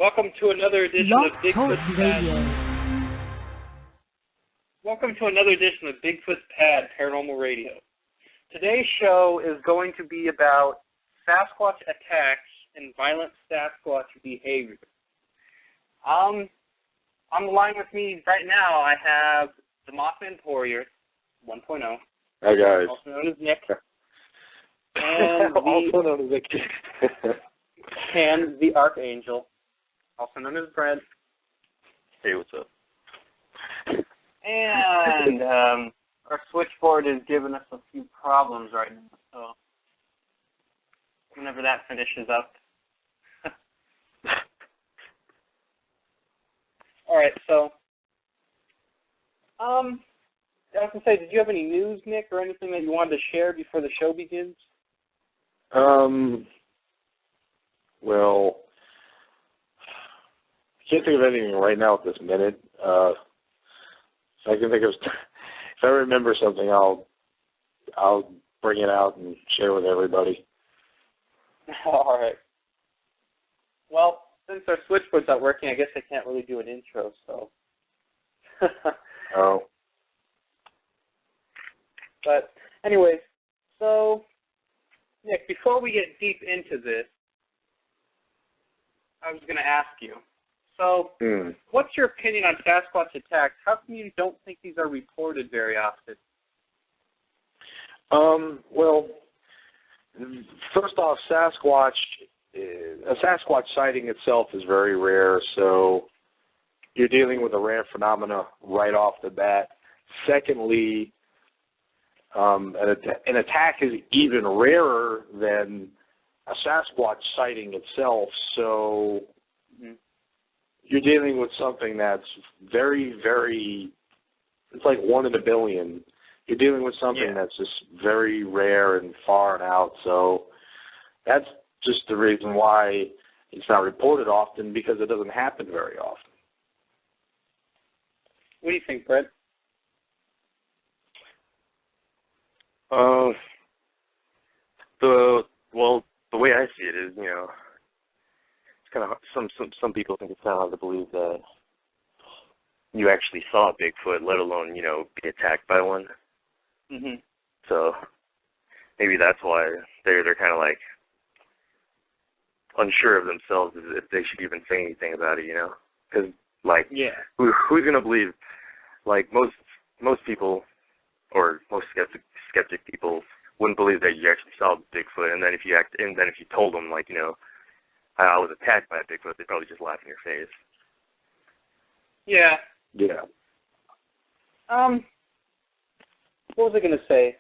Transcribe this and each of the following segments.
Welcome to another edition of Bigfoots Pad. Welcome to another edition of Bigfoots Pad Paranormal Radio. Today's show is going to be about Sasquatch attacks and violent Sasquatch behavior. On the line with me right now, I have the Mothman Warrior 1.0. Hi guys. Also known as Nick. And also known as Nick. And the Archangel, also known as Brent. Hey, what's up? And our switchboard is giving us a few problems right now, so whenever that finishes up. All right, so I was going to say, did you have any news, Nick, or anything that you wanted to share before the show begins? Well, I can't think of anything right now at this minute. I can think of, if I remember something, I'll bring it out and share with everybody. All right. Well, since our switchboard's not working, I guess I can't really do an intro, so. Oh. But anyways, so, Nick, before we get deep into this, I was going to ask you, so what's your opinion on Sasquatch attacks? How come you don't think these are reported very often? Well, first off, a Sasquatch sighting itself is very rare, so you're dealing with a rare phenomena right off the bat. Secondly, an attack is even rarer than a Sasquatch sighting itself, so you're dealing with something that's very, very, it's like 1 in a billion. You're dealing with something that's just very rare and far and out, so that's just the reason why it's not reported often, because it doesn't happen very often. What do you think, Brett? The way I see it is, it's kind of some people think it's kind of hard to believe that you actually saw Bigfoot, let alone be attacked by one. Mm-hmm. So maybe that's why they're kind of like unsure of themselves if they should even say anything about it, because who's gonna believe? Like most people, or most skeptic people wouldn't believe that you actually saw Bigfoot, and then if you told them I was attacked by a Bigfoot, they'd probably just laugh in your face. Yeah. Yeah. What was I going to say?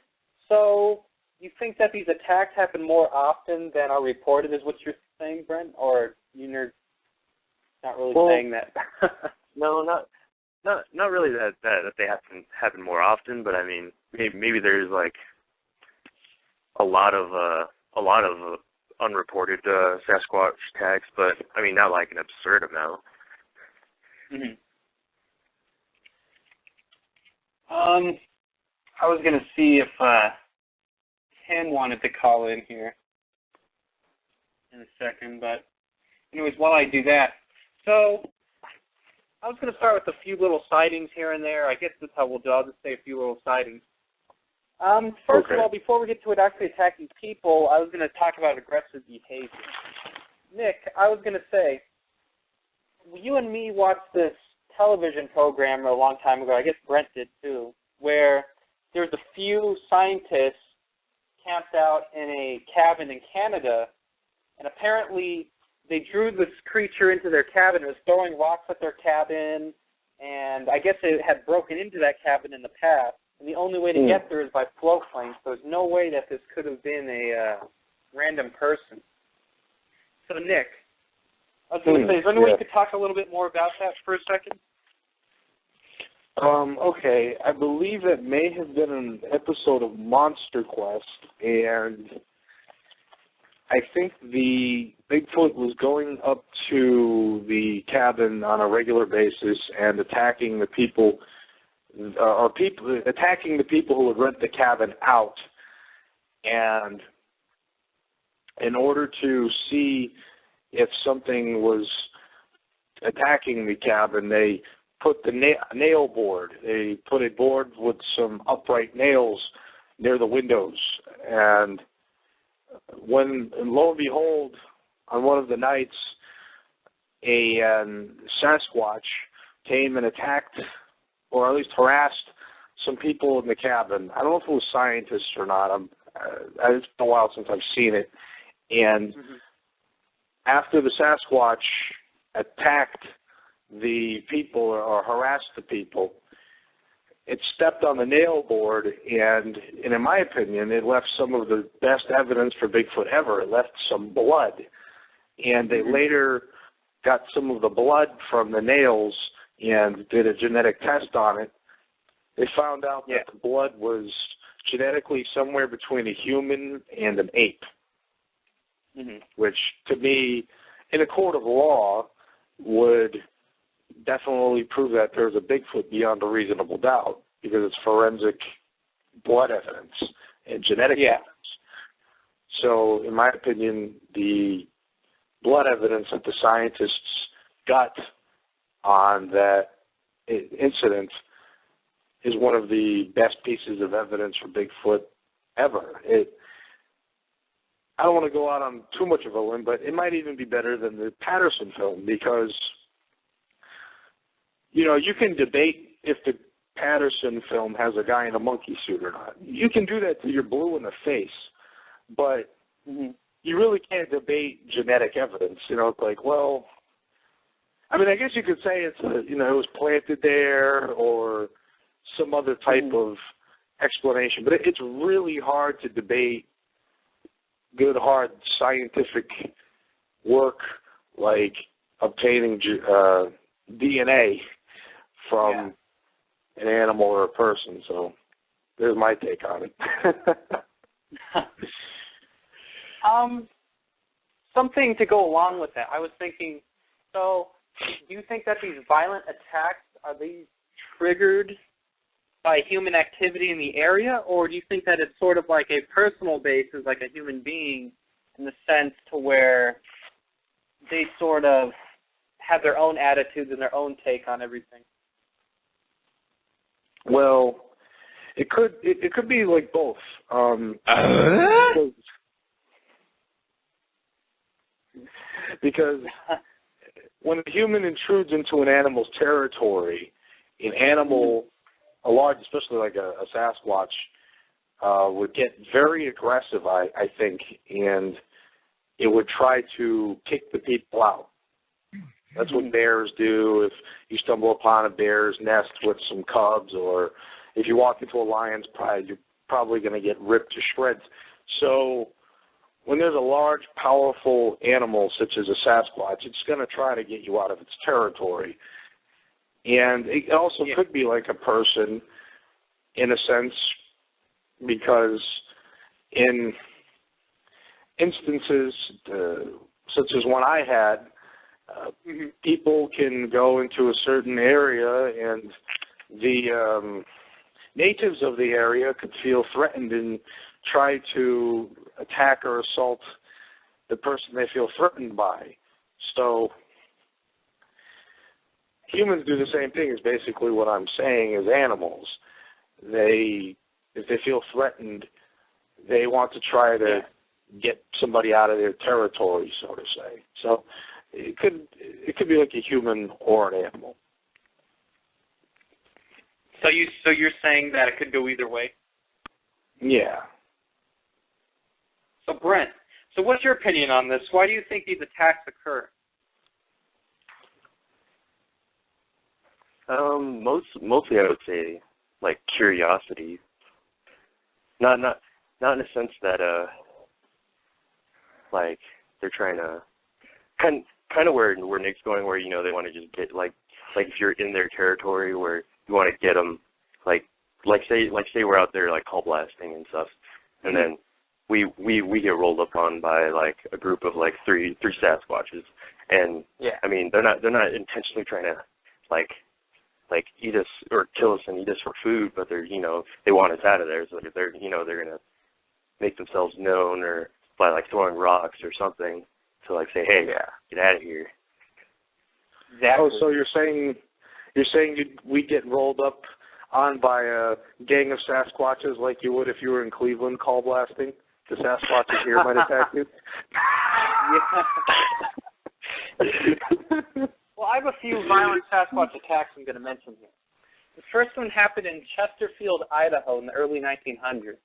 So, you think that these attacks happen more often than are reported, is what you're saying, Brent? Or you're not really saying that? No, not really that they happen more often, but I mean maybe there's a lot of unreported Sasquatch attacks, but I mean not like an absurd amount. Mm-hmm. I was going to see if Ken wanted to call in here in a second, but anyways, while I do that, so I was going to start with a few little sightings here and there. I guess that's how we'll do. I'll just say a few little sightings. First of all, before we get to it actually attacking people, I was going to talk about aggressive behavior. Nick, I was going to say, you and me watched this television program a long time ago, I guess Brent did too, where there's a few scientists camped out in a cabin in Canada, and apparently they drew this creature into their cabin. It was throwing rocks at their cabin, and I guess it had broken into that cabin in the past. And the only way to get there is by float plane, so there's no way that this could have been a random person. So, Nick, I was going to say, is there any way you could talk a little bit more about that for a second? Okay, I believe it may have been an episode of Monster Quest, and I think the Bigfoot was going up to the cabin on a regular basis and attacking the people who would rent the cabin out. And in order to see if something was attacking the cabin, they put the nail board. They put a board with some upright nails near the windows. And lo and behold, on one of the nights, a Sasquatch came and attacked, or at least harassed, some people in the cabin. I don't know if it was scientists or not. It's been a while since I've seen it. And after the Sasquatch attacked the people or harassed the people, it stepped on the nail board, and in my opinion, it left some of the best evidence for Bigfoot ever. It left some blood. And they later got some of the blood from the nails and did a genetic test on it. They found out that the blood was genetically somewhere between a human and an ape, which to me, in a court of law, would definitely prove that there's a Bigfoot beyond a reasonable doubt, because it's forensic blood evidence and genetic evidence. So, in my opinion, the blood evidence that the scientists got on that incident is one of the best pieces of evidence for Bigfoot ever. I don't want to go out on too much of a limb, but it might even be better than the Patterson film, because, you can debate if the Patterson film has a guy in a monkey suit or not. You can do that till you're blue in the face, but you really can't debate genetic evidence. It's like, well, I mean, I guess you could say it was planted there or some other type of explanation, but it's really hard to debate good, hard scientific work like obtaining DNA from an animal or a person. So there's my take on it. Something to go along with that. I was thinking, so do you think that these violent attacks, are they triggered by human activity in the area, or do you think that it's sort of like a personal basis, like a human being, in the sense to where they sort of have their own attitudes and their own take on everything? Well, it could be like both. Because when a human intrudes into an animal's territory, an animal, a large, especially like a Sasquatch, would get very aggressive, I think, and it would try to kick the people out. That's what bears do. If you stumble upon a bear's nest with some cubs, or if you walk into a lion's pride, you're probably going to get ripped to shreds. So when there's a large, powerful animal such as a Sasquatch, it's going to try to get you out of its territory. And it also could be like a person in a sense, because in instances such as one I had, people can go into a certain area and the natives of the area could feel threatened and try to attack or assault the person they feel threatened by. So humans do the same thing, is basically what I'm saying, as animals. If they feel threatened, they want to try to get somebody out of their territory, so to say. So it could be like a human or an animal. So you're saying that it could go either way? Yeah. So Brent, what's your opinion on this? Why do you think these attacks occur? Mostly I would say like curiosity. Not in a sense that like they're trying to kind of where Nick's going, where they want to just get like if you're in their territory, where you want to get them like say we're out there like call blasting and stuff, and then we get rolled up on by like a group of like three Sasquatches, and I mean they're not intentionally trying to like eat us or kill us and eat us for food, but they're they want us out of there, so they're they're gonna make themselves known or by like throwing rocks or something to like say, hey, get out of here. Exactly. Oh, so you're saying we get rolled up on by a gang of Sasquatches like you would if you were in Cleveland call blasting? The Sasquatches here might attack you? Yeah. Well, I have a few violent Sasquatch attacks I'm going to mention here. The first one happened in Chesterfield, Idaho in the early 1900s.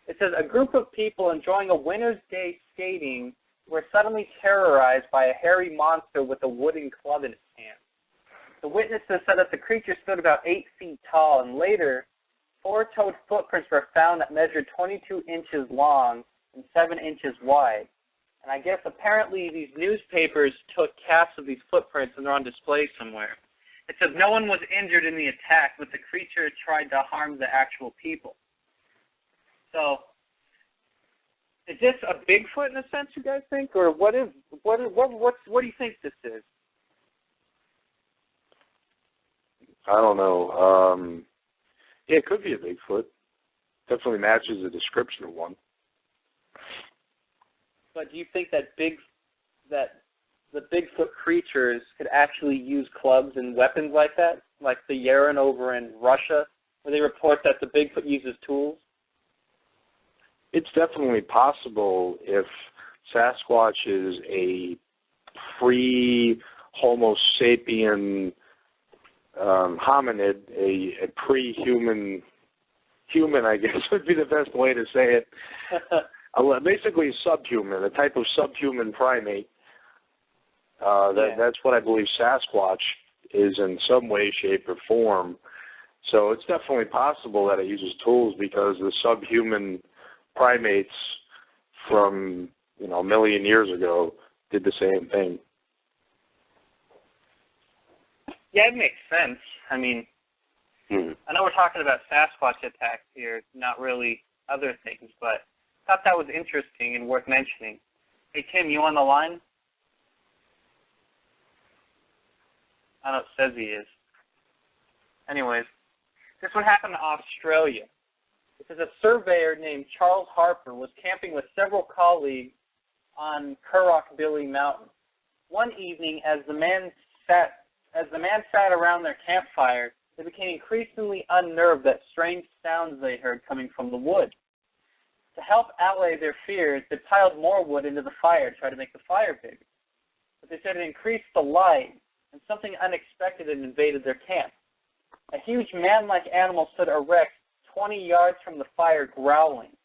It says, a group of people enjoying a winter's day skating were suddenly terrorized by a hairy monster with a wooden club in its hand. The witnesses said that the creature stood about 8 feet tall, and later, 4-toed footprints were found that measured 22 inches long and 7 inches wide. And I guess apparently these newspapers took casts of these footprints and they're on display somewhere. It says no one was injured in the attack, but the creature tried to harm the actual people. So, is this a Bigfoot in a sense, you guys think, or what do you think this is? I don't know. Yeah, it could be a Bigfoot. Definitely matches the description of one. But do you think that the Bigfoot creatures could actually use clubs and weapons like that, like the Yeren over in Russia, where they report that the Bigfoot uses tools? It's definitely possible if Sasquatch is a pre-Homo sapien hominid, a pre-human human, I guess would be the best way to say it. Basically subhuman, a type of subhuman primate. That's what I believe Sasquatch is in some way, shape, or form. So it's definitely possible that it uses tools because the subhuman primates from, a million years ago did the same thing. Yeah, it makes sense. I mean, I know we're talking about Sasquatch attacks here, not really other things, but I thought that was interesting and worth mentioning. Hey, Tim, you on the line? I know it says he is. Anyways, this one happened in Australia. It says a surveyor named Charles Harper was camping with several colleagues on Kurrokbilly Mountain. One evening, as the man sat around their campfire, they became increasingly unnerved at strange sounds they heard coming from the wood. To help allay their fears, they piled more wood into the fire to try to make the fire bigger. But they said it increased the light, and something unexpected had invaded their camp. A huge man-like animal stood erect 20 yards from the fire, growling.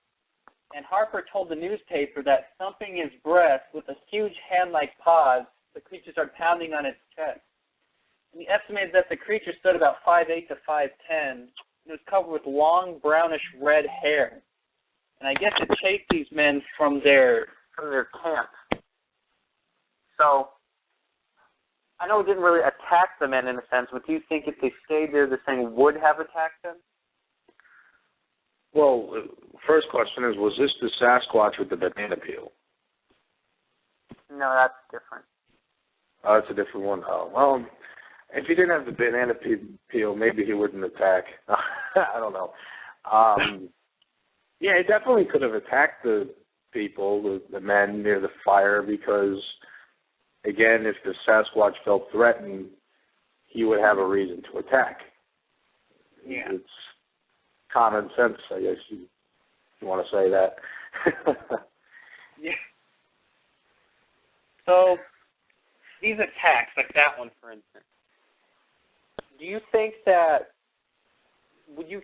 And Harper told the newspaper that thumping his breast with a huge hand-like paws, the creature started pounding on its chest. And he estimated that the creature stood about 5'8" to 5'10", and it was covered with long, brownish red hair. And I guess it chased these men from their camp. So, I know it didn't really attack the men in a sense, but do you think if they stayed there, this thing would have attacked them? Well, first question is, was this the Sasquatch with the banana peel? No, that's different. Oh, that's a different one. Oh, well, if he didn't have the banana peel, maybe he wouldn't attack. I don't know. Yeah, he definitely could have attacked the people, the men near the fire, because, again, if the Sasquatch felt threatened, he would have a reason to attack. Yeah. It's common sense, I guess you want to say that. Yeah. So, these attacks, like that one, for instance, do you think that, would you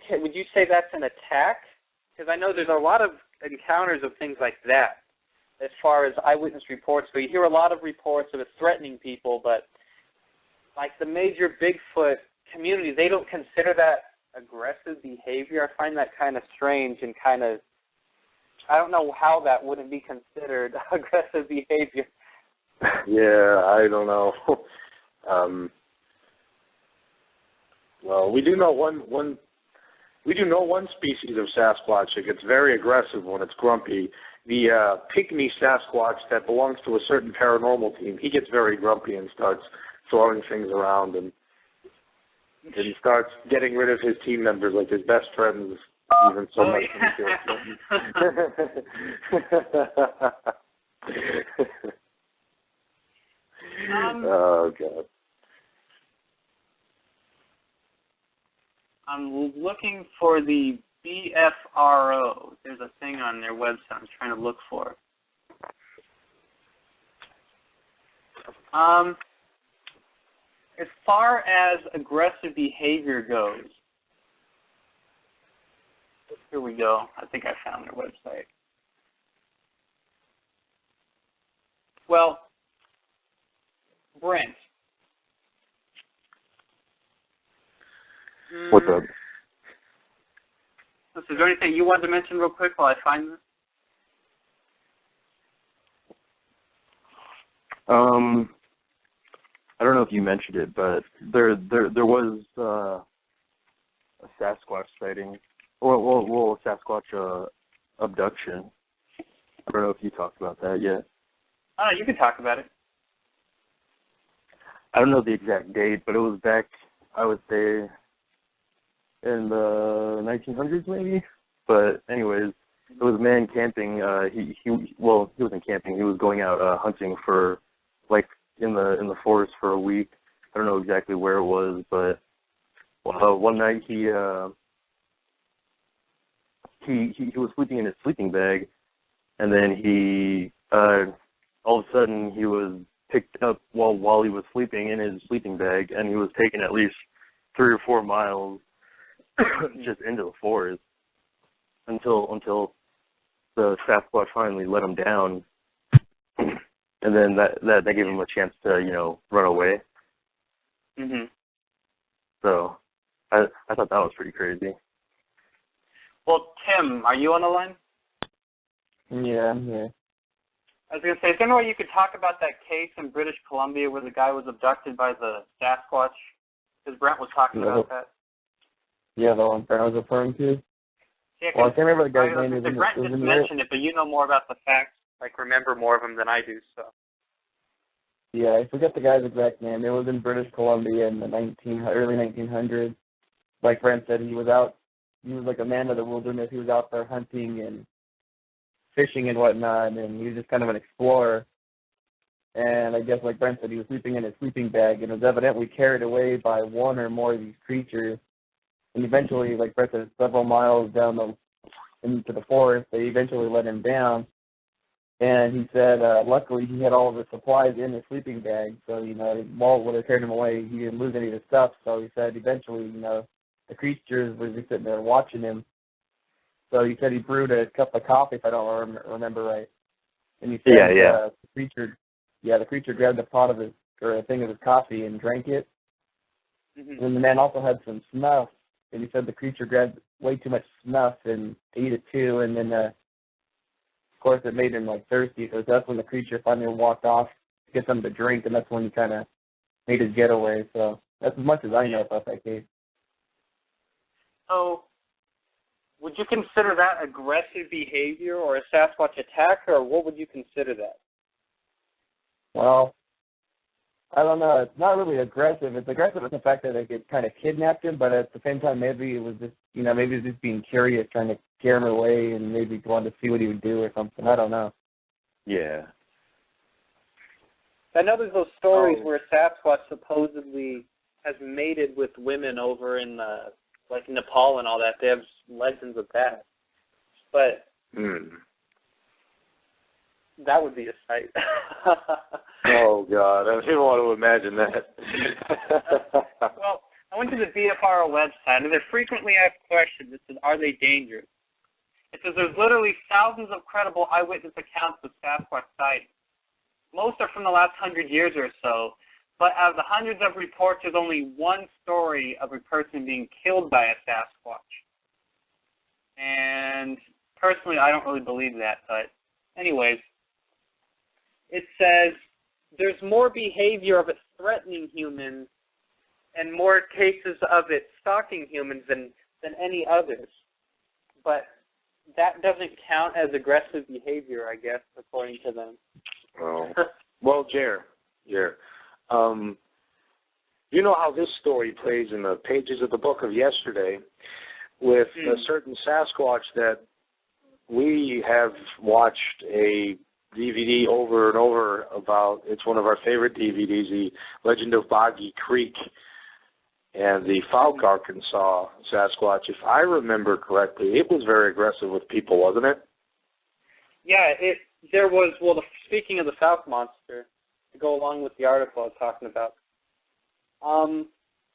say that's an attack? Because I know there's a lot of encounters of things like that as far as eyewitness reports go. You hear a lot of reports of it threatening people, but like the major Bigfoot community, they don't consider that aggressive behavior. I find that kind of strange and kind of, I don't know how that wouldn't be considered aggressive behavior. Yeah, I don't know. Well, we do know one species of Sasquatch that gets very aggressive when it's grumpy. The pygmy Sasquatch that belongs to a certain paranormal team, he gets very grumpy and starts throwing things around and starts getting rid of his team members, like his best friends, even so much. Yeah. Oh, God. I'm looking for the BFRO. There's a thing on their website I'm trying to look for. As far as aggressive behavior goes, here we go. I think I found their website. Well, Brent. What's up? Is there anything you wanted to mention real quick while I find this? I don't know if you mentioned it, but there was a Sasquatch sighting, or a Sasquatch abduction. I don't know if you talked about that yet. You can talk about it. I don't know the exact date, but it was back, I would say, in the 1900s maybe. But anyways, it was a man camping. He wasn't camping. He was going out hunting for, like, in the forest for a week. I don't know exactly where it was, but one night he was sleeping in his sleeping bag, and then he all of a sudden he was picked up while he was sleeping in his sleeping bag, and he was taken at least 3 or 4 miles just into the forest until the Sasquatch finally let him down. And then that gave him a chance to, run away. Mhm. So I thought that was pretty crazy. Well, Tim, are you on the line? Yeah, I'm here. I was going to say, is there any way you could talk about that case in British Columbia where the guy was abducted by the Sasquatch? Because Brent was talking about that. Yeah, the one Brent was referring to? Yeah, well, I can't remember the guy's name. Brent just mentioned it, but you know more about the facts, remember more of them than I do, so. Yeah, I forget the guy's exact name. It was in British Columbia in the early 1900s. Like Brent said, he was like a man of the wilderness. He was out there hunting and fishing and whatnot, and he was just kind of an explorer. And I guess, like Brent said, he was sleeping in his sleeping bag and was evidently carried away by one or more of these creatures. And eventually, like Brent said, several miles down into the forest, they eventually let him down. And he said, luckily, he had all of his supplies in his sleeping bag. So, while they carried him away, he didn't lose any of his stuff. So he said eventually, the creatures were just sitting there watching him. So he said he brewed a cup of coffee, if I don't remember right. And he said the creature grabbed a pot of a thing of his coffee and drank it. Mm-hmm. And the man also had some snuff. And he said the creature grabbed way too much snuff and ate it too. And then, of course, it made him thirsty. So that's when the creature finally walked off to get something to drink, and that's when he kind of made his getaway. So that's as much as I know about that case. So, would you consider that aggressive behavior or a Sasquatch attack, or what would you consider that? Well, I don't know. It's not really aggressive. It's aggressive in the fact that it kind of kidnapped him, but at the same time, maybe it was just, maybe it was just being curious, trying to scare him away, and maybe wanted to see what he would do or something. I don't know. Yeah. I know there's those stories where Sasquatch supposedly has mated with women over in Nepal and all that. They have legends of that. But that would be a sight. Oh, God. I don't even want to imagine that. Well, I went to the BFRO website, and their frequently asked question. It says, are they dangerous? It says there's literally thousands of credible eyewitness accounts of Sasquatch sightings. Most are from the last 100 years or so, but out of the hundreds of reports, there's only one story of a person being killed by a Sasquatch. And personally, I don't really believe that, but anyways, it says there's more behavior of it threatening humans and more cases of it stalking humans than any others. But that doesn't count as aggressive behavior, I guess, according to them. Well, Jer, you know how this story plays in the pages of the book of yesterday with a certain Sasquatch that we have watched a DVD over and over about. It's one of our favorite DVDs, The Legend of Boggy Creek. And the Fouke, Arkansas Sasquatch, if I remember correctly, it was very aggressive with people, wasn't it? Yeah, there was, speaking of the Fouke monster, to go along with the article I was talking about,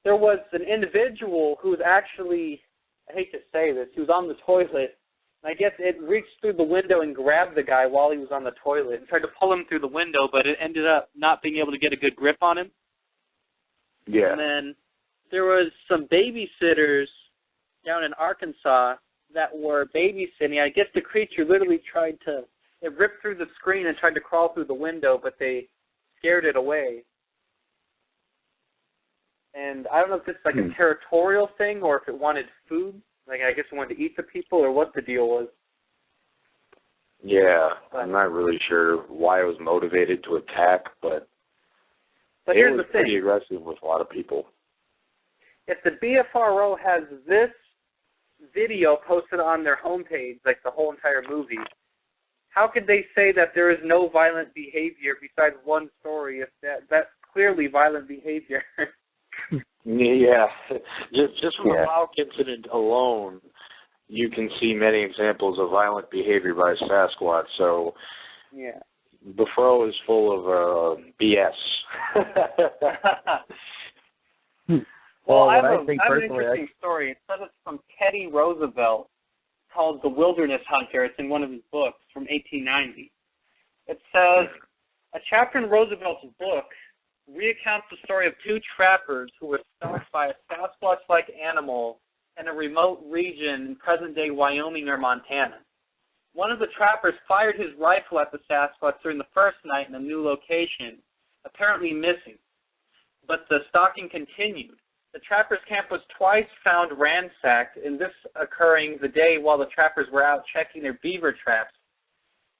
there was an individual who was actually, I hate to say this, he was on the toilet, and I guess it reached through the window and grabbed the guy while he was on the toilet and tried to pull him through the window, but it ended up not being able to get a good grip on him. Yeah. And then there was some babysitters down in Arkansas that were babysitting. I guess the creature literally it ripped through the screen and tried to crawl through the window, but they scared it away. And I don't know if it's like a territorial thing or if it wanted food. Like, I guess it wanted to eat the people or what the deal was. Yeah, I'm not really sure why it was motivated to attack, but here's the thing. Pretty aggressive with a lot of people. If the BFRO has this video posted on their homepage, like the whole entire movie, how could they say that there is no violent behavior besides one story if that's clearly violent behavior? Yeah, just from the Fouke incident alone, you can see many examples of violent behavior by Sasquatch. So, yeah, the fro is full of BS. Well, I have an interesting story. It says it's from Teddy Roosevelt, called The Wilderness Hunter. It's in one of his books from 1890. It says, a chapter in Roosevelt's book recounts the story of two trappers who were stalked by a Sasquatch-like animal in a remote region in present-day Wyoming or Montana. One of the trappers fired his rifle at the Sasquatch during the first night in a new location, apparently missing. But the stalking continued. The trappers' camp was twice found ransacked, and this occurring the day while the trappers were out checking their beaver traps.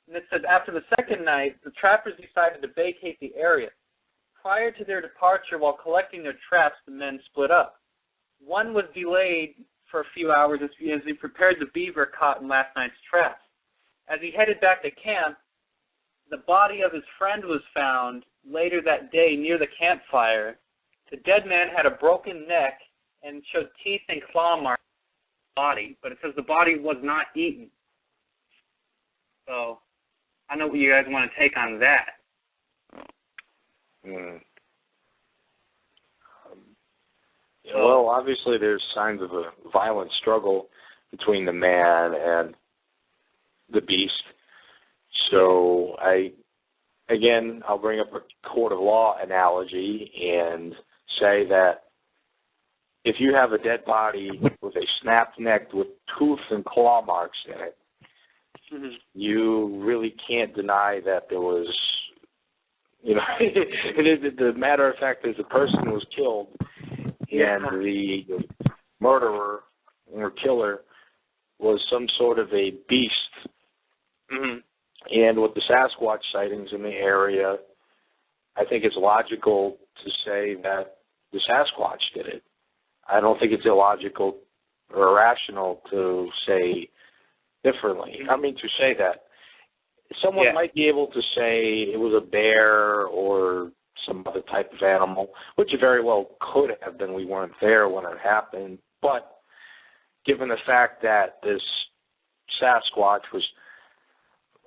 And it says after the second night, the trappers decided to vacate the area. Prior to their departure, while collecting their traps, the men split up. One was delayed for a few hours as he prepared the beaver caught in last night's traps. As he headed back to camp, the body of his friend was found later that day near the campfire. The dead man had a broken neck and showed teeth and claw marks on the body, but it says the body was not eaten. So, I don't know what you guys want to take on that. Well, obviously there's signs of a violent struggle between the man and the beast. So I'll bring up a court of law analogy and say that if you have a dead body with a snapped neck with tooth and claw marks in it, you really can't deny that there was, the matter of fact is the person was killed and the murderer or killer was some sort of a beast. And with the Sasquatch sightings in the area, I think it's logical to say that the Sasquatch did it. I don't think it's illogical or irrational to say differently. I mean, to say that. Someone might be able to say it was a bear or some other type of animal, which it very well could have been. We weren't there when it happened. But given the fact that this Sasquatch was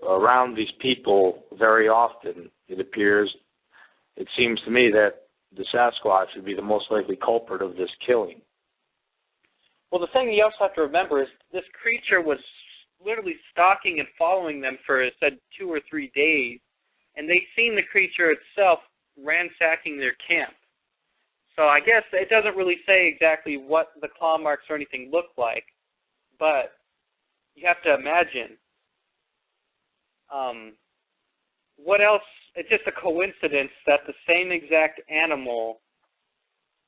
around these people very often, it seems to me that the Sasquatch would be the most likely culprit of this killing. Well, the thing you also have to remember is this creature was literally stalking and following them for, it said, 2 or 3 days, and they'd seen the creature itself ransacking their camp. So I guess it doesn't really say exactly what the claw marks or anything looked like, but you have to imagine what else. It's just a coincidence that the same exact animal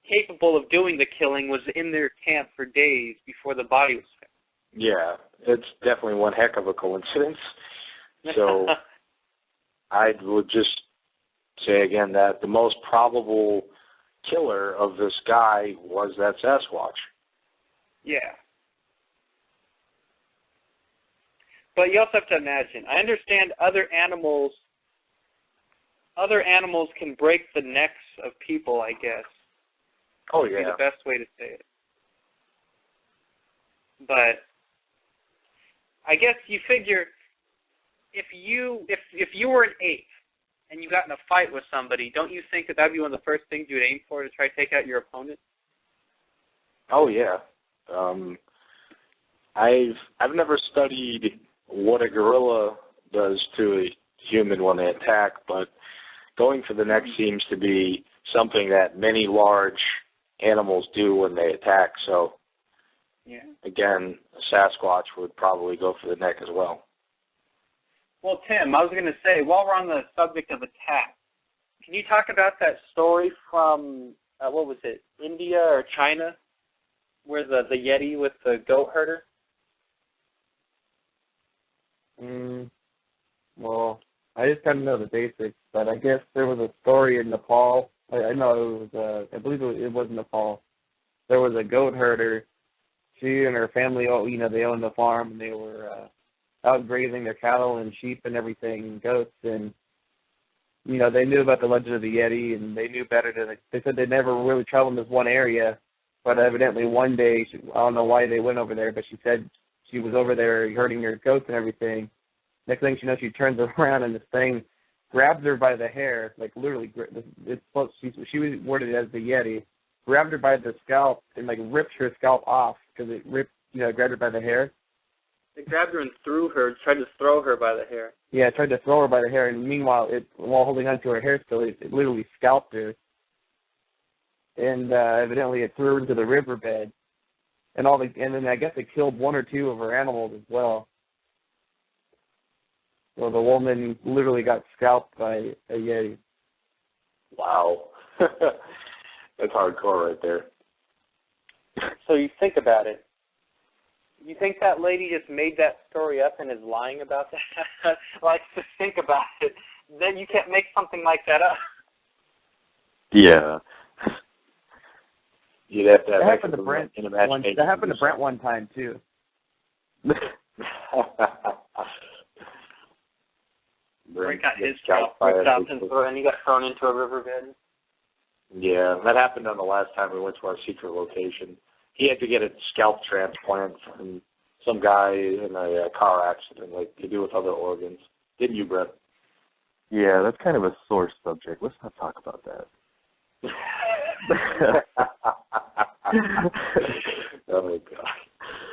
capable of doing the killing was in their camp for days before the body was found. Yeah, it's definitely one heck of a coincidence. So I would just say again that the most probable killer of this guy was that Sasquatch. Yeah. But you also have to imagine, I understand other animals can break the necks of people, I guess. Oh, would yeah. be the best way to say it. But I guess you figure if you were an ape and you got in a fight with somebody, don't you think that would be one of the first things you would aim for to try to take out your opponent? Oh, yeah. I've never studied what a gorilla does to a human when they attack, but going for the neck seems to be something that many large animals do when they attack. So, again, a Sasquatch would probably go for the neck as well. Well, Tim, I was going to say, while we're on the subject of attack, can you talk about that story from, what was it, India or China, where the yeti with the goat herder? Well, I just kind of know the basics, but I guess there was a story in Nepal. I know it was, I believe it was Nepal. There was a goat herder. She and her family, they owned a farm, and they were out grazing their cattle and sheep and everything, goats, and, they knew about the legend of the Yeti, and they knew better than, they said they never really traveled in this one area, but evidently one day, I don't know why they went over there, but she said she was over there herding her goats and everything. Next thing she knows, she turns around, and this thing grabs her by the hair, like literally, she was worded as the Yeti, grabbed her by the scalp and like ripped her scalp off because it ripped, grabbed her by the hair. It grabbed her and threw her, tried to throw her by the hair. Yeah, it tried to throw her by the hair, and meanwhile, while holding onto her hair still, it literally scalped her. And evidently, it threw her into the riverbed, and then I guess it killed one or two of her animals as well. So the woman literally got scalped by a Yeti. Wow. That's hardcore right there. So you think about it. You think that lady just made that story up and is lying about that? Like, to think about it. Then you can't make something like that up. Yeah. You'd have to have that happened to Brent. That happened to Brent one time, too. Brent got his scalp ripped out and he got thrown into a riverbed. Yeah, that happened on the last time we went to our secret location. He had to get a scalp transplant from some guy in a car accident, like they do with other organs. Didn't you, Brett? Yeah, that's kind of a sore subject. Let's not talk about that. Oh, God.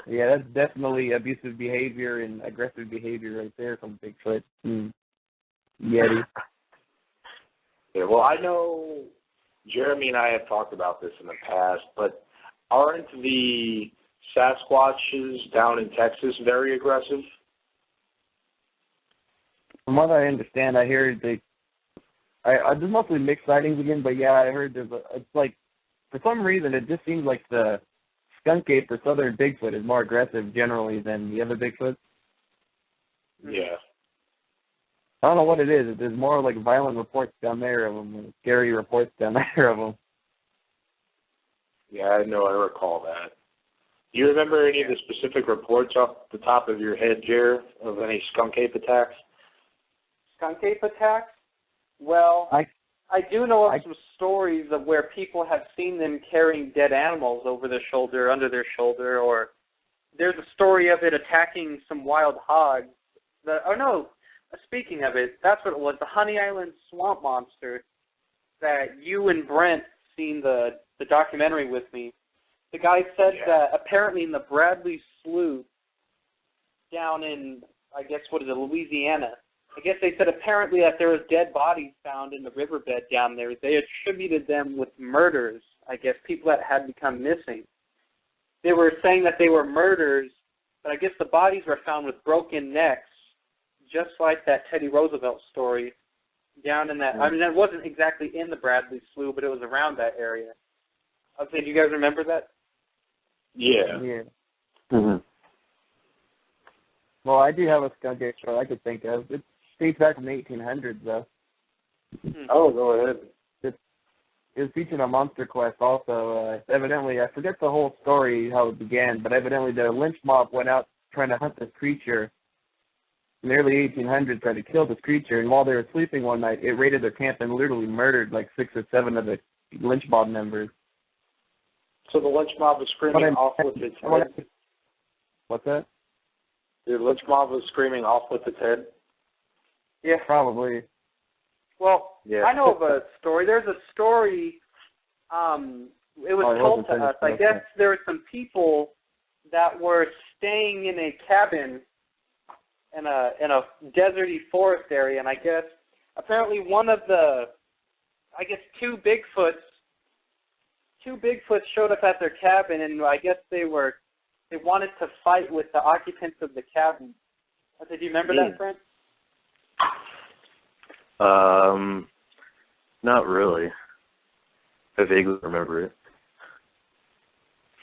Yeah, that's definitely abusive behavior and aggressive behavior right there from Bigfoot. Yeti. Yeah, well, I know Jeremy and I have talked about this in the past, but aren't the Sasquatches down in Texas very aggressive? From what I understand, I hear there's mostly mixed sightings again, but yeah, I heard it's like, for some reason, it just seems like the skunk ape or southern Bigfoot is more aggressive generally than the other Bigfoots. Yeah. I don't know what it is. There's more like violent reports down there of them, scary reports down there of them. Yeah, I know. I recall that. Do you remember any of the specific reports off the top of your head, Jer, of any skunk ape attacks? Skunk ape attacks? Well, I do know of some stories of where people have seen them carrying dead animals over their shoulder, under their shoulder, or there's a story of it attacking some wild hogs. Speaking of it, that's what it was, the Honey Island swamp monster that you and Brent seen the documentary with me. The guy said that apparently in the Bradley Slough down in, I guess, Louisiana, I guess they said apparently that there was dead bodies found in the riverbed down there. They attributed them with murders, I guess, people that had become missing. They were saying that they were murders, but I guess the bodies were found with broken necks, just like that Teddy Roosevelt story down in that. I mean, it wasn't exactly in the Bradley Slough, but it was around that area. I was saying, do you guys remember that? Yeah. Yeah. Mm-hmm. Well, I do have a skunk ape story I could think of. It dates back from the 1800s, though. Oh, go ahead. It was featured on Monster Quest also. Evidently, I forget the whole story, how it began, but evidently the lynch mob went out trying to hunt this creature in the early 1800s, tried to kill this creature, and while they were sleeping one night, it raided their camp and literally murdered like 6 or 7 of the lynch mob members. So the lynch mob was screaming off with its head? What's that? The lynch mob was screaming off with its head? Yeah, probably. Well, yeah. I know of a story. There's a story, it was told to us. I guess there were some people that were staying in a cabin in a deserty forest area, and I guess apparently one of the, I guess two Bigfoots showed up at their cabin, and I guess they wanted to fight with the occupants of the cabin. Do you remember that, Brent? Not really. I vaguely remember it.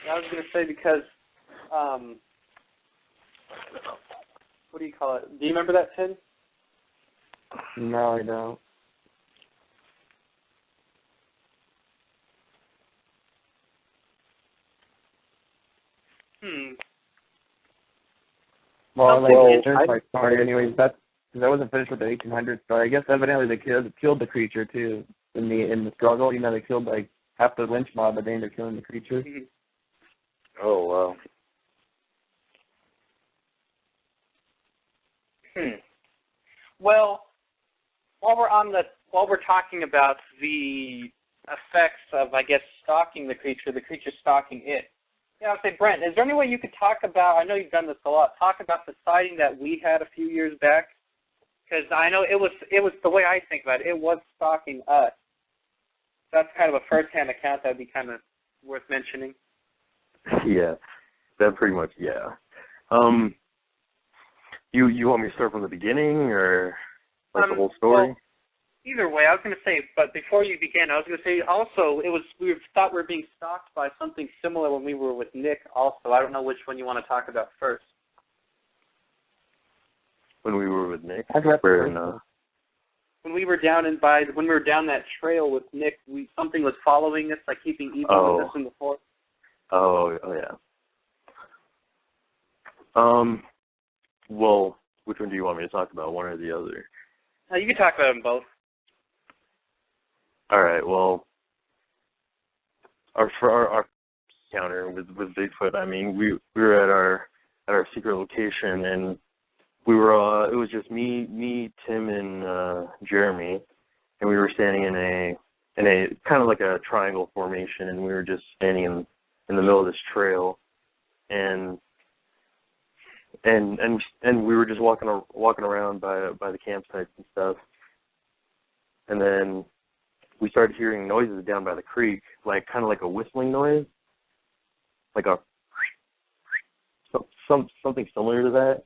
I was going to say because, what do you call it? Do you remember that, Tim? No, I don't. Well, there's my story anyways. Because I wasn't finished with the 1800s story. I guess evidently they killed the creature too in the struggle. You know, they killed like half the lynch mob, but they ended up killing the creature. Mm-hmm. Oh wow. Well, while we're talking about the effects of, I guess, stalking the creature stalking it. Yeah, I would say, Brent, is there any way you could talk about, I know you've done this a lot, talk about the sighting that we had a few years back? Because I know it was the way I think about it, it was stalking us. That's kind of a first-hand account that would be kind of worth mentioning. Yeah, that pretty much, yeah. You want me to start from the beginning, or like the whole story? Well, either way, I was going to say, but before you begin, I was going to say also, we thought we were being stalked by something similar when we were with Nick also. I don't know which one you want to talk about first. When we were with Nick? When we were down that trail with Nick, something was following us, like keeping evil with us in the forest. Oh yeah. Well, which one do you want me to talk about, one or the other? You can talk about them both. All right. Well, our encounter with Bigfoot, I mean, we were at our secret location, and we were it was just me, Tim, and Jeremy, and we were standing in a kind of like a triangle formation, and we were just standing in the middle of this trail, and we were just walking around by the campsites and stuff, and then we started hearing noises down by the creek, like kind of like a whistling noise, like something similar to that.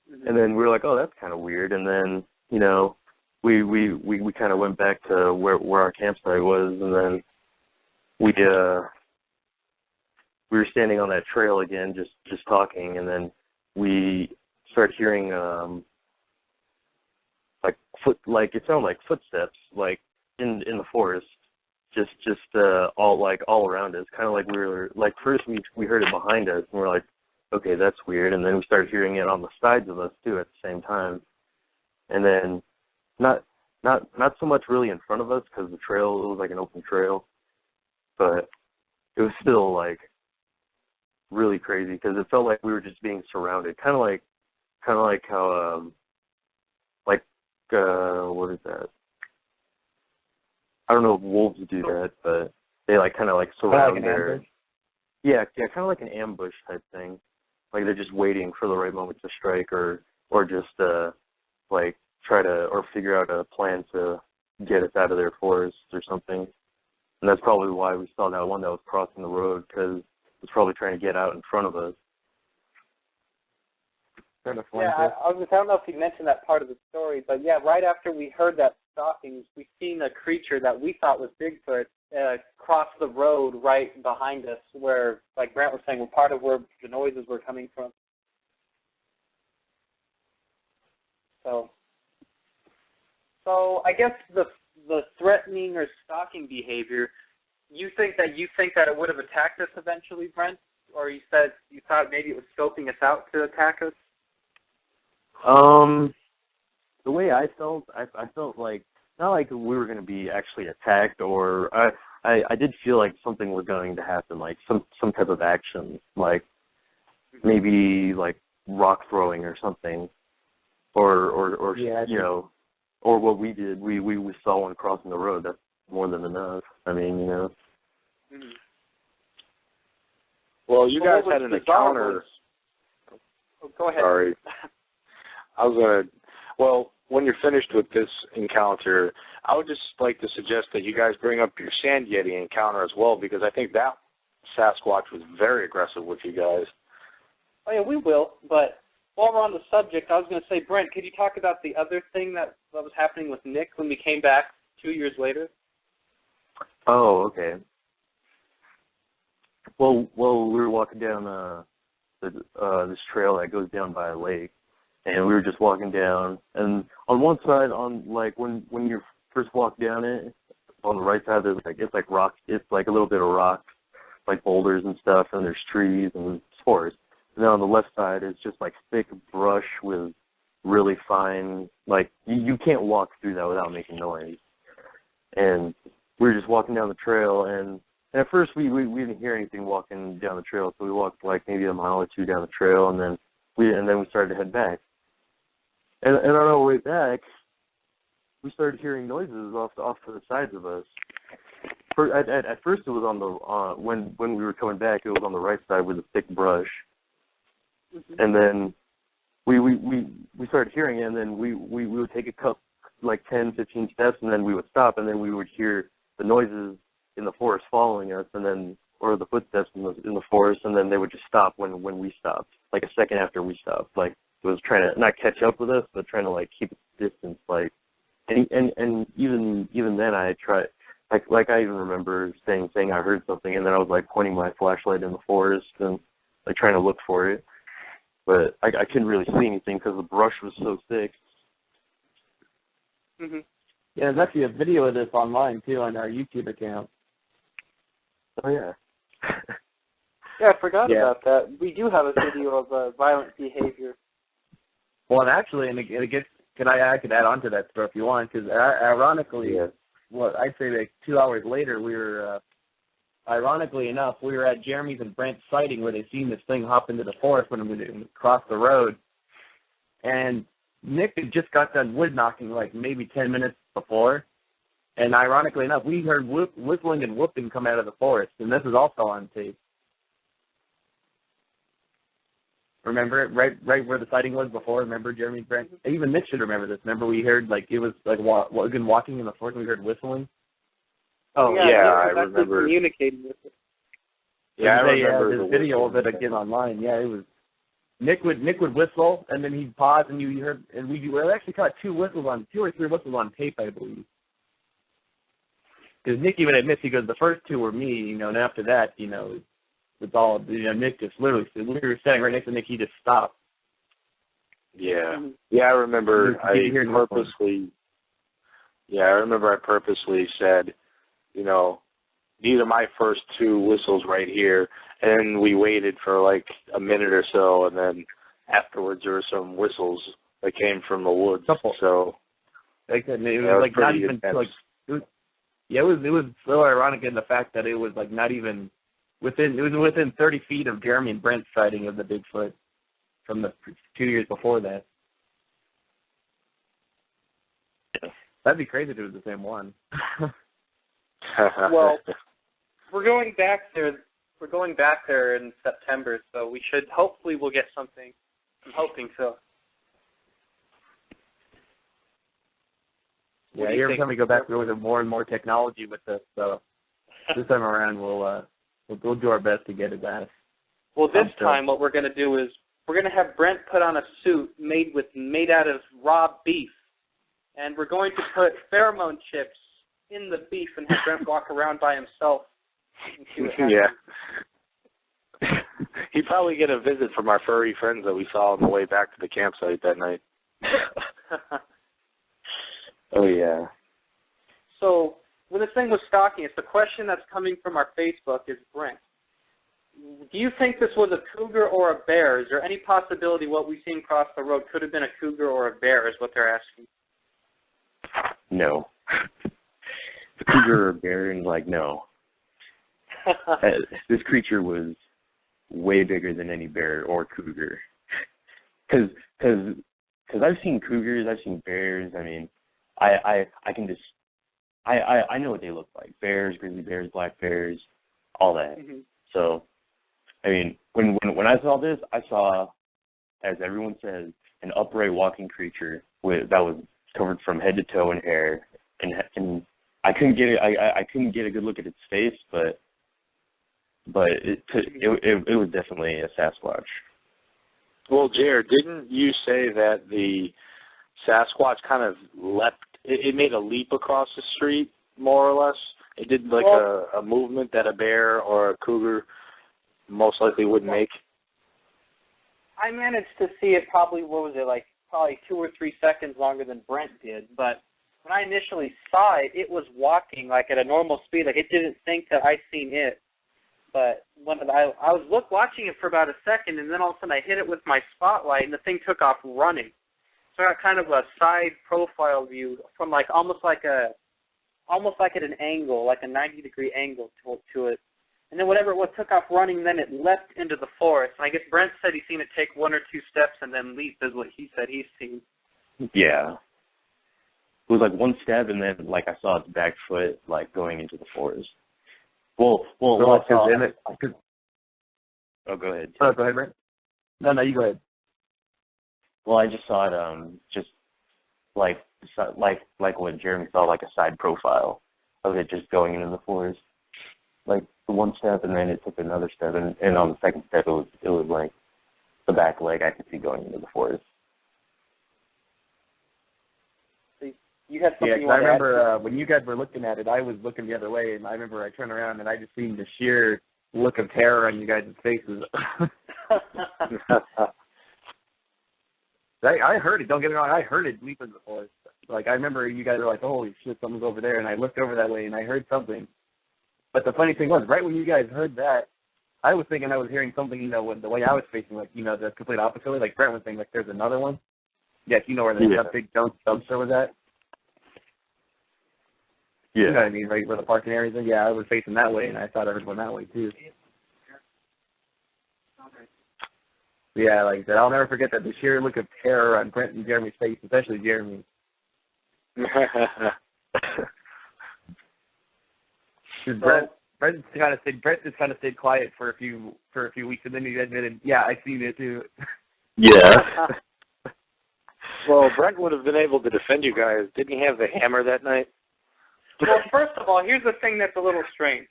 Mm-hmm. And then we were like, oh, that's kind of weird. And then, you know, we kind of went back to where our campsite was, and then we were standing on that trail again, just talking, and then we started hearing it sounded like footsteps, like in the forest, just all around us, kind of like we were like, first we heard it behind us, and we're like, okay, that's weird, and then we started hearing it on the sides of us too at the same time, and then not so much really in front of us because the trail, it was like an open trail, but it was still like really crazy because it felt like we were just being surrounded, kind of like how what is that? I don't know if wolves do that, but they like kind of like surround their ambush? Yeah, kind of like an ambush type thing. Like they're just waiting for the right moment to strike, or just like try to or figure out a plan to get us out of their forest or something. And that's probably why we saw that one that was crossing the road, because it was probably trying to get out in front of us. Yeah, I don't know if you mentioned that part of the story, but yeah, right after we heard that stalking, we seen a creature that we thought was Bigfoot cross the road right behind us, where, like Grant was saying, we're part of where the noises were coming from. So I guess the threatening or stalking behavior, you think that it would have attacked us eventually, Brent? Or you said you thought maybe it was scoping us out to attack us? The way I felt like, not like we were going to be actually attacked, or I I did feel like something was going to happen, like some type of action, like maybe like rock throwing or something, or you know, or what we did. We saw one crossing the road. That's more than enough. I mean, you know. Mm-hmm. Well, you guys had an encounter. Oh, go ahead. Sorry. Well, when you're finished with this encounter, I would just like to suggest that you guys bring up your Sand Yeti encounter as well, because I think that Sasquatch was very aggressive with you guys. Oh, yeah, we will. But while we're on the subject, I was going to say, Brent, could you talk about the other thing that was happening with Nick when we came back 2 years later? Oh, okay. Well, we were walking down this trail that goes down by a lake, and we were just walking down. And on one side, on like when you first walk down it, on the right side, there's like it's like rock. It's like a little bit of rock, like boulders and stuff, and there's trees and forest. And then on the left side is just like thick brush with really fine. Like you can't walk through that without making noise. And we were just walking down the trail, and at first we didn't hear anything walking down the trail, so we walked like maybe a mile or two down the trail, and then we started to head back. And on our way back, we started hearing noises off to the sides of us. At first, it was on the when we were coming back, it was on the right side with a thick brush, and then we started hearing it, and then we would take a couple like 10, 15 steps, and then we would stop, and then we would hear the noises in the forest following us, and then or the footsteps in the forest, and then they would just stop when we stopped, like a second after we stopped. Like it was trying to not catch up with us, but trying to like keep its distance. Like and even then I tried. Like I even remember saying I heard something, and then I was like pointing my flashlight in the forest and like trying to look for it, but I couldn't really see anything because the brush was so thick. Mm-hmm. Yeah, there's actually a video of this online too on our YouTube account. Oh yeah. Yeah, I forgot about that. We do have a video of violent behavior. Well, and actually, and it gets. I could add on to that story if you want, because ironically, I'd say like 2 hours later, we were. Ironically enough, we were at Jeremy's and Brent's sighting where they seen this thing hop into the forest when we crossed the road, and Nick had just got done wood knocking like maybe 10 minutes before, and ironically enough, we heard whistling and whooping come out of the forest, and this is also on tape. Remember it? Right where the sighting was before, remember Jeremy and Brent? Even Nick should remember this. Remember we heard like it was like walking in the forest and we heard whistling? Oh, yeah, I remember. Communicating with it. Yeah, I remember this video of it again online. Yeah, it was Nick would whistle, and then he'd pause, and you heard, and we actually caught two or three whistles on tape, I believe. Because Nick even admits, he goes, the first two were me, and after that, it's all, Nick just literally, we were standing right next to Nick, he just stopped. Yeah. Yeah, I remember I purposely said, these are my first two whistles right here, and we waited for like a minute or so, and then afterwards there were some whistles that came from the woods. So it was like not even intense. It was so ironic in the fact that it was like not even within 30 feet of Jeremy and Brent's sighting of the Bigfoot from the 2 years before that. That'd be crazy if it was the same one. Well, we're going back there. We're going back there in September, so we'll get something. I'm hoping so. Yeah, every time we go back, we're with more and more technology with this. So this time around, we'll do our best to get it back. Well, this time, what we're going to do is we're going to have Brent put on a suit made out of raw beef, and we're going to put pheromone chips in the beef and have Brent walk around by himself. Yeah. He'd probably get a visit from our furry friends that we saw on the way back to the campsite that night. Oh, yeah. So, when this thing was stalking us, the question that's coming from our Facebook is, Brent, do you think this was a cougar or a bear? Is there any possibility what we've seen across the road could have been a cougar or a bear is what they're asking? No. The cougar or bear, no. This creature was way bigger than any bear or cougar. Because I've seen cougars, I've seen bears. I mean, I know what they look like: bears, grizzly bears, black bears, all that. Mm-hmm. So, I mean, when I saw this, I saw, as everyone says, an upright walking creature that was covered from head to toe in hair, and I couldn't get it. I couldn't get a good look at its face, but it was definitely a Sasquatch. Well, Jared, didn't you say that the Sasquatch kind of leapt? It made a leap across the street, more or less. It did like a movement that a bear or a cougar most likely wouldn't make. I managed to see it probably 2 or 3 seconds longer than Brent did, but when I initially saw it, it was walking like at a normal speed. Like, it didn't think that I seen it. But when I was watching it for about a second, and then all of a sudden I hit it with my spotlight, and the thing took off running. So I got kind of a side profile view from almost like at an angle, like a 90-degree angle to it. And then whatever it was took off running, then it leapt into the forest. And I guess Brent said he's seen it take 1 or 2 steps and then leap, is what he said he's seen. Yeah. It was like 1 step, and then I saw its back foot going into the forest. Well, I saw in it. Oh, go ahead. Oh, go ahead, Brent. No, you go ahead. Well, I just saw it, just like what Jeremy saw, like a side profile of it just going into the forest. Like 1 step, and then it took another step, and on the second step, it was like the back leg I could see going into the forest. You had something you I remember when you guys were looking at it, I was looking the other way, and I remember I turned around and I just seen the sheer look of terror on you guys' faces. I heard it. Don't get me wrong. I heard it leap into the forest. I remember you guys were like, "Holy shit, something's over there," and I looked over that way and I heard something. But the funny thing was, right when you guys heard that, I was thinking I was hearing something, when the way I was facing, the complete opposite way. Like Brent was saying, there's another one. Yes, you know where that big dumpster was at. Yeah. You know what I mean, right where the parking area is? Yeah, I was facing that way, and I thought I heard one that way, too. Yeah, like I said, I'll never forget that, the sheer look of terror on Brent and Jeremy's face, especially Jeremy. Brent just kind of stayed quiet for a few weeks, and then he admitted, "Yeah, I seen it too." Yeah. Well, Brent would have been able to defend you guys. Didn't he have the hammer that night? Well, first of all, here's the thing that's a little strange.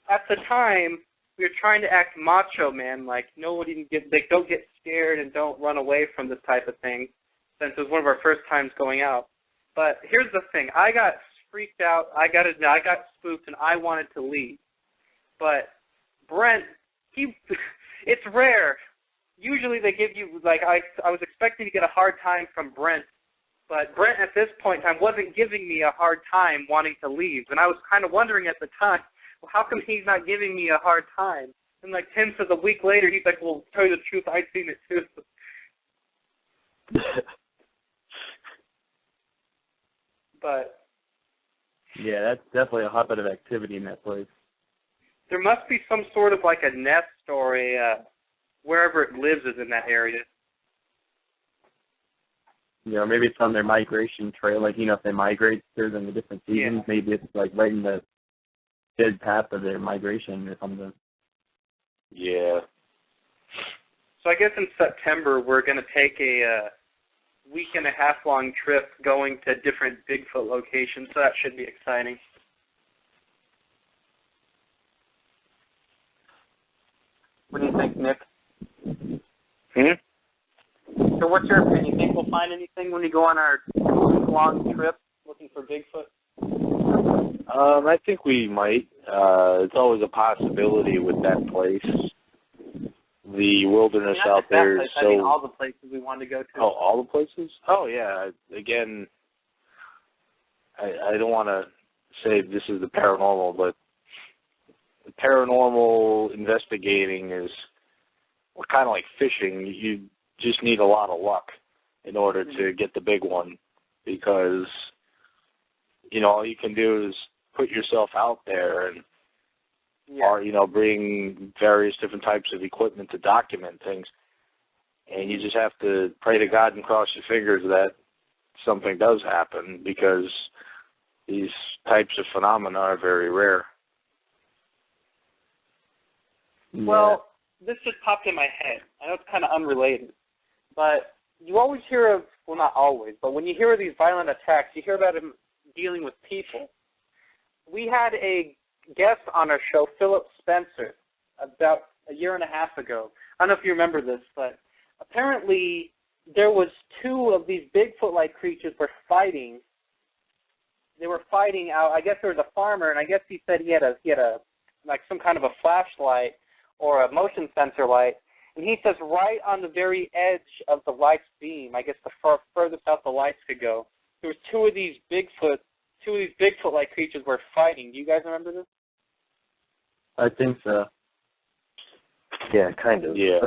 At the time, we were trying to act macho, man, don't get scared and don't run away from this type of thing, since it was one of our first times going out. But here's the thing. I got freaked out. I got spooked, and I wanted to leave. But Brent, it's rare. Usually they give you, I was expecting to get a hard time from Brent, but Brent at this point in time wasn't giving me a hard time wanting to leave. And I was kind of wondering at the time, well, how come he's not giving me a hard time? And Tim says a week later, he's like, well, to tell you the truth, I'd seen it too. But yeah, that's definitely a hotbed of activity in that place. There must be some sort of a nest or wherever it lives is in that area. Maybe it's on their migration trail. If they migrate during the different seasons, maybe it's right in the dead path of their migration or something. Yeah. So I guess in September we're going to take a week and a half long trip going to different Bigfoot locations, so that should be exciting. What do you think, Nick? So what's your opinion? You think we'll find anything when we go on our week-long trip looking for Bigfoot? I think we might. It's always a possibility with that place. The wilderness out there is so... I mean, all the places we wanted to go to. Oh, all the places? Oh, yeah. Again, I don't want to say this is the paranormal, but the paranormal investigating is kind of like fishing. You just need a lot of luck in order to get the big one, because, all you can do is put yourself out there, and or, bring various different types of equipment to document things. And you just have to pray to God and cross your fingers that something does happen, because these types of phenomena are very rare. Yeah. Well, this just popped in my head. I know it's kind of unrelated, but you always hear of, well, not always, but when you hear of these violent attacks, you hear about them dealing with people. We had a guest on our show, Philip Spencer, about a year and a half ago. I don't know if you remember this, but apparently there was 2 of these Bigfoot-like creatures were fighting. They were fighting out. I guess there was a farmer, and I guess he said he had a like some kind of a flashlight or a motion sensor light, and he says right on the very edge of the light's beam, I guess the furthest out the lights could go, there was 2 of these Bigfoot-like creatures were fighting. Do you guys remember this? I think so. Yeah, kind of. Yeah.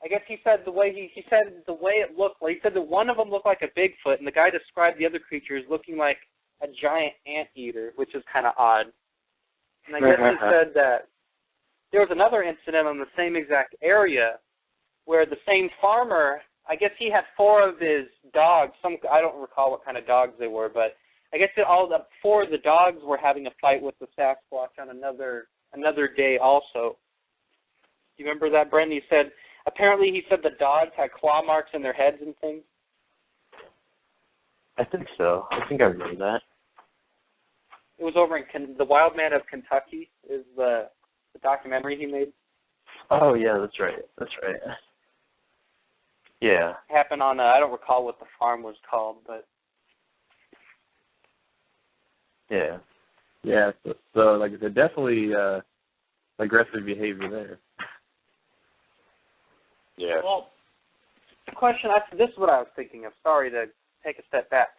I guess he said the way he said the way it looked. He said that one of them looked like a Bigfoot, and the guy described the other creatures looking like a giant anteater, which is kind of odd. And I guess he said that there was another incident on the same exact area where the same farmer, I guess he had 4 of his dogs. I don't recall what kind of dogs they were, but I guess 4 of the dogs were having a fight with the Sasquatch on another day also. Do you remember that, Brendan? Apparently he said the dogs had claw marks in their heads and things. I think so. I think I remember that. It was over in The Wild Man of Kentucky is the documentary he made. Oh, yeah, that's right. Yeah. It happened on, I don't recall what the farm was called, but... Yeah. Yeah, so like I said, definitely aggressive behavior there. Yeah. Well, the question, this is what I was thinking of. Sorry to take a step back.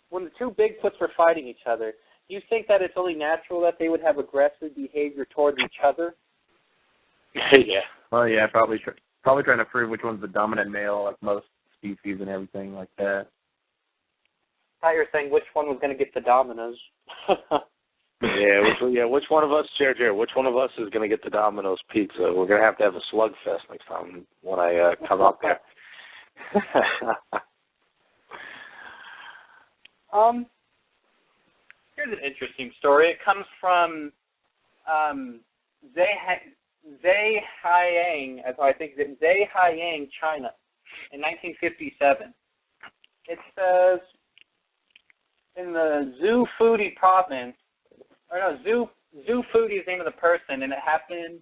When the 2 Bigfoots were fighting each other, do you think that it's only natural that they would have aggressive behavior towards each other? Yeah. Oh yeah, probably trying to prove which one's the dominant male, like most species and everything like that. I thought you were saying which one was going to get the Dominoes. Which one of us, Jared, which one of us is going to get the Domino's pizza? We're going to have a slugfest next time when I come up there. Here's an interesting story. It comes from Zhejiang, China, in 1957. It says in the Zhou province, Zhou Fudi is the name of the person, and it happened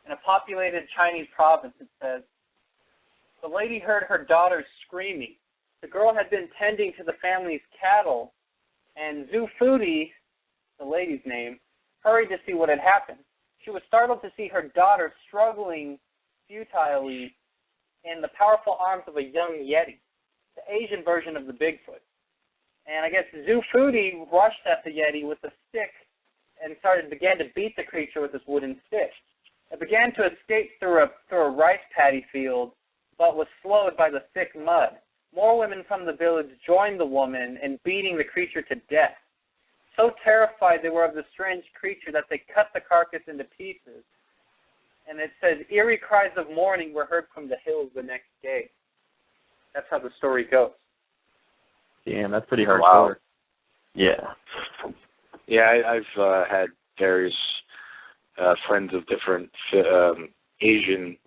in a populated Chinese province. It says, the lady heard her daughter screaming. The girl had been tending to the family's cattle, and Zhou Fudi, the lady's name, hurried to see what had happened. She was startled to see her daughter struggling futilely in the powerful arms of a young yeti, the Asian version of the Bigfoot. And I guess Zhou Fudi rushed at the yeti with a stick and began to beat the creature with this wooden stick. It began to escape through a rice paddy field, but was slowed by the thick mud. More women from the village joined the woman in beating the creature to death. So terrified they were of the strange creature that they cut the carcass into pieces. And it says, eerie cries of mourning were heard from the hills the next day. That's how the story goes. Damn, that's pretty hardcore. Wow. Yeah. Yeah, I've had various friends of different Asian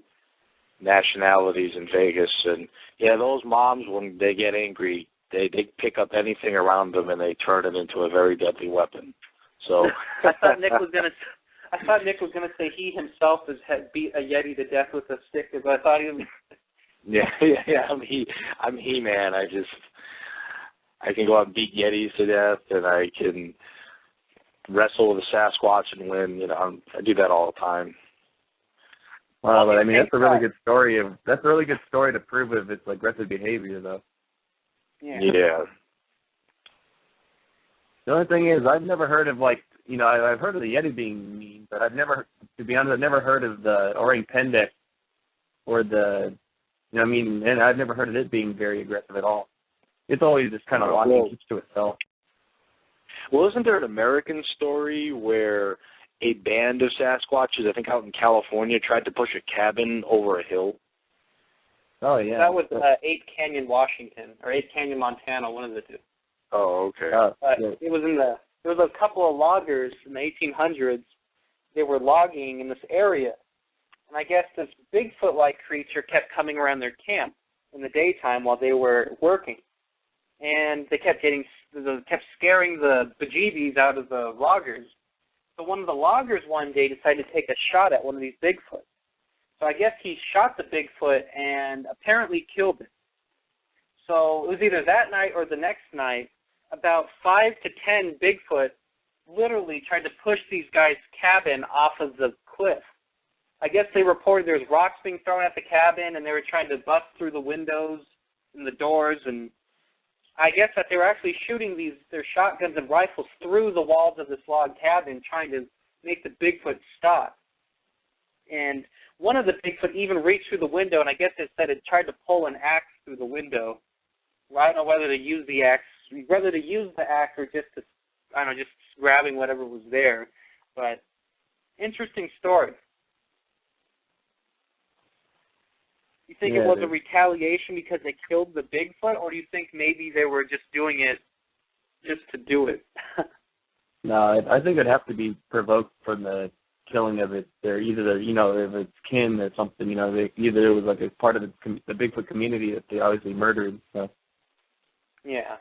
nationalities in Vegas, and yeah, those moms, when they get angry, they pick up anything around them and they turn it into a very deadly weapon. So I thought Nick was gonna say he himself had beat a yeti to death with a stick. But I thought he was. Yeah. I'm He-Man. I can go out and beat yetis to death, and I can wrestle with a Sasquatch and win. I do that all the time. Wow, but I mean that's a really good story. That's a really good story to prove if it's aggressive behavior, though. Yeah. The only thing is, I've never heard of I've heard of the yeti being mean, but I've never heard of the orang pendek or the, and I've never heard of it being very aggressive at all. It's always just kind of locking keeps to itself. Well, isn't there an American story where a band of Sasquatches, I think out in California, tried to push a cabin over a hill. Oh, yeah. That was 8 Canyon, Washington, or 8 Canyon, Montana, one of the two. Oh, okay. But it was there was a couple of loggers in the 1800s. They were logging in this area. And I guess this Bigfoot-like creature kept coming around their camp in the daytime while they were working. And they kept scaring the bejeebies out of the loggers. So one of the loggers one day decided to take a shot at one of these Bigfoot. So I guess he shot the Bigfoot and apparently killed it. So it was either that night or the next night, about 5 to 10 Bigfoot literally tried to push these guys' cabin off of the cliff. I guess they reported there was rocks being thrown at the cabin, and they were trying to bust through the windows and the doors, and I guess that they were actually shooting their shotguns and rifles through the walls of this log cabin, trying to make the Bigfoot stop. And one of the Bigfoot even reached through the window, and I guess it said it tried to pull an axe through the window. Well, I don't know whether to use the axe or just grabbing whatever was there. But interesting story. You think it was a retaliation because they killed the Bigfoot, or do you think maybe they were just doing it just to do it? No, I think it'd have to be provoked from the killing of it. They're either, if it's kin or something, either it was like a part of the Bigfoot community that they obviously murdered. So. Yeah.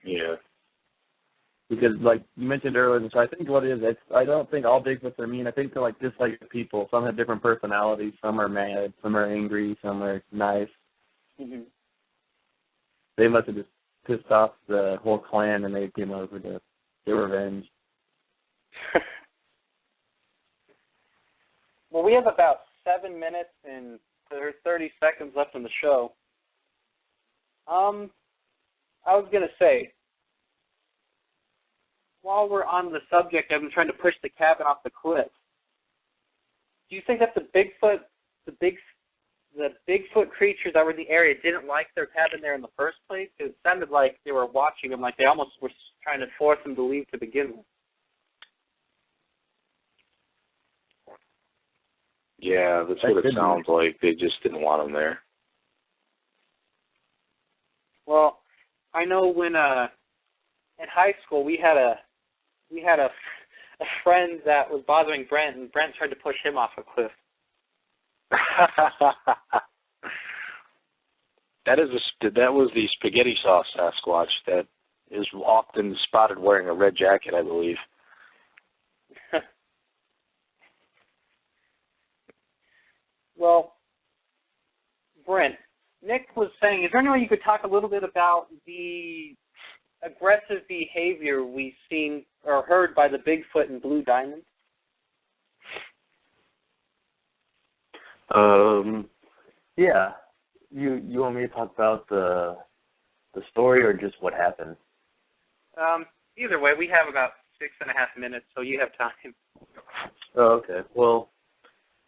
Yeah. Because, like you mentioned earlier, so I think what it is, I don't think all Bigfoots are mean. I think they're just like people. Some have different personalities. Some are mad. Some are angry. Some are nice. Mm-hmm. They must have just pissed off the whole clan, and they came over to get revenge. Well, we have about 7 minutes and 30 seconds left in the show. I was going to say, while we're on the subject of them trying to push the cabin off the cliff, do you think that the Bigfoot creatures that were in the area didn't like their cabin there in the first place? It sounded like they were watching them, like they almost were trying to force them to leave to begin with. Yeah, that's what it sounds like. They just didn't want them there. Well, I know when in high school we had a friend that was bothering Brent, and Brent tried to push him off a cliff. That was the spaghetti sauce Sasquatch that is often spotted wearing a red jacket, I believe. Well, Brent, Nick was saying, is there any way you could talk a little bit about the aggressive behavior we've seen or heard by the Bigfoot and Blue Diamond? Yeah. You want me to talk about the story or just what happened? Either way, we have about 6.5 minutes, so you have time. Oh, okay. Well,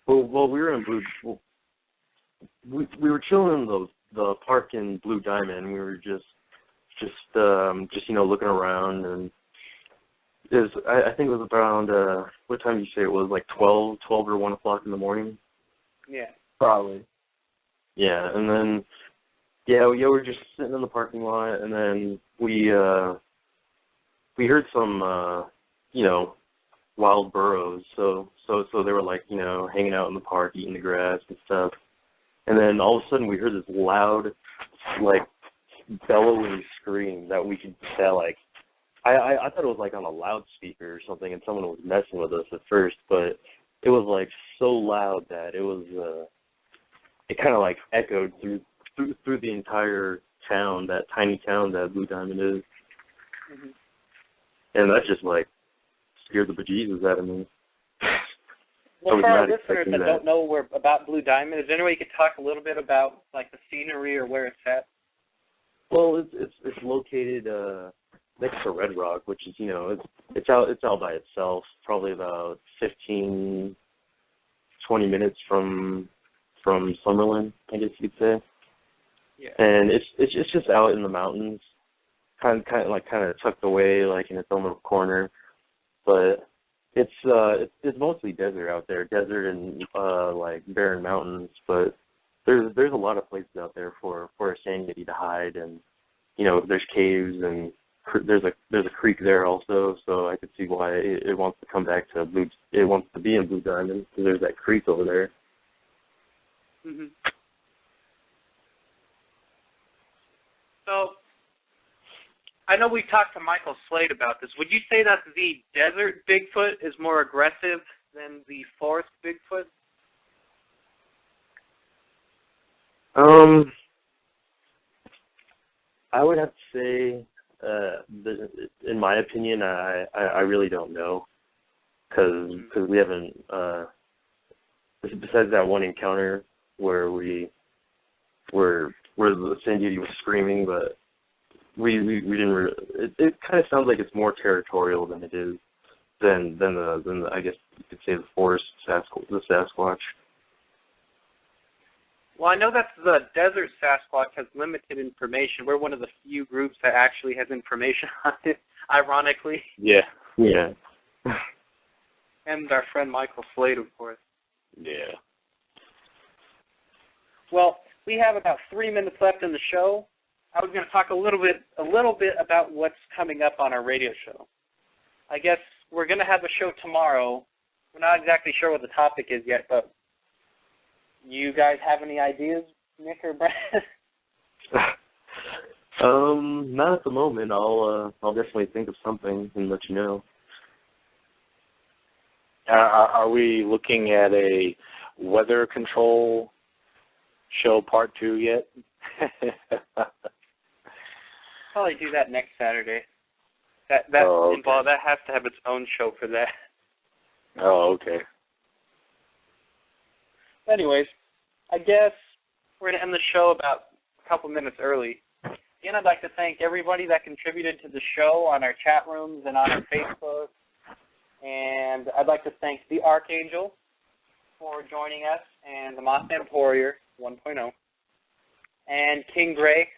we were in Blue. We were chilling in the park in Blue Diamond. We were just looking around, and I think it was around what time did you say it was, like 12 or 1 o'clock in the morning? Yeah, probably. Yeah, and then we're just sitting in the parking lot, and then we heard some wild burros. So they were like hanging out in the park, eating the grass and stuff. And then all of a sudden we heard this loud, like, bellowing scream that we could tell, like, I thought it was like on a loudspeaker or something, and someone was messing with us at first, but it was like so loud that it was it kind of like echoed through the entire town, that tiny town that Blue Diamond is. Mm-hmm. And that just like scared the bejesus out of me. Well, for our listeners that don't know about Blue Diamond, is there any way you could talk a little bit about like the scenery or where it's at? Well, it's located next to Red Rock, which is it's out by itself, probably about 15, 20 minutes from Summerlin, I guess you could say. Yeah. And it's just out in the mountains, kind of tucked away, like in its own little corner. But It's mostly desert out there, desert and like barren mountains, but there's a lot of places out there for a sand yeti to hide, and there's caves, and there's a creek there also, so I could see why it wants to come back to it wants to be in Blue Diamond, because there's that creek over there. Mhm. So, I know we talked to Michael Slade about this. Would you say that the desert Bigfoot is more aggressive than the forest Bigfoot? I would have to say, in my opinion, I really don't know, because we haven't, besides that one encounter where where the sand yeti was screaming, but we didn't. It kind of sounds like it's more territorial than it is than the I guess you could say the forest the Sasquatch. Well, I know that the desert Sasquatch has limited information. We're one of the few groups that actually has information on it, ironically. Yeah. Yeah. And our friend Michael Slade, of course. Yeah. Well, we have about 3 minutes left in the show. I was going to talk a little bit about what's coming up on our radio show. I guess we're going to have a show tomorrow. We're not exactly sure what the topic is yet, but you guys have any ideas, Nick or Brad? Not at the moment. I'll definitely think of something and let you know. Are we looking at a weather control show part 2 yet? Probably do that next Saturday. That has to have its own show for that. Oh, okay. Anyways, I guess we're going to end the show about a couple minutes early. Again, I'd like to thank everybody that contributed to the show on our chat rooms and on our Facebook. And I'd like to thank the Archangel for joining us, and the Mothman Warrior 1.0, and King Gray.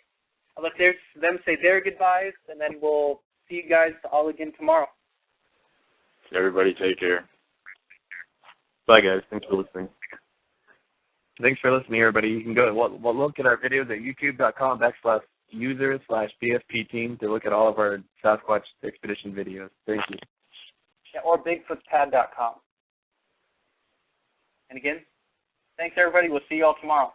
I'll let them say their goodbyes, and then we'll see you guys all again tomorrow. Everybody take care. Bye, guys. Thanks for listening. Thanks for listening, everybody. You can go look at our videos at youtube.com/user/BFP team to look at all of our Sasquatch expedition videos. Thank you. Yeah, or bigfootspad.com. And again, thanks, everybody. We'll see you all tomorrow.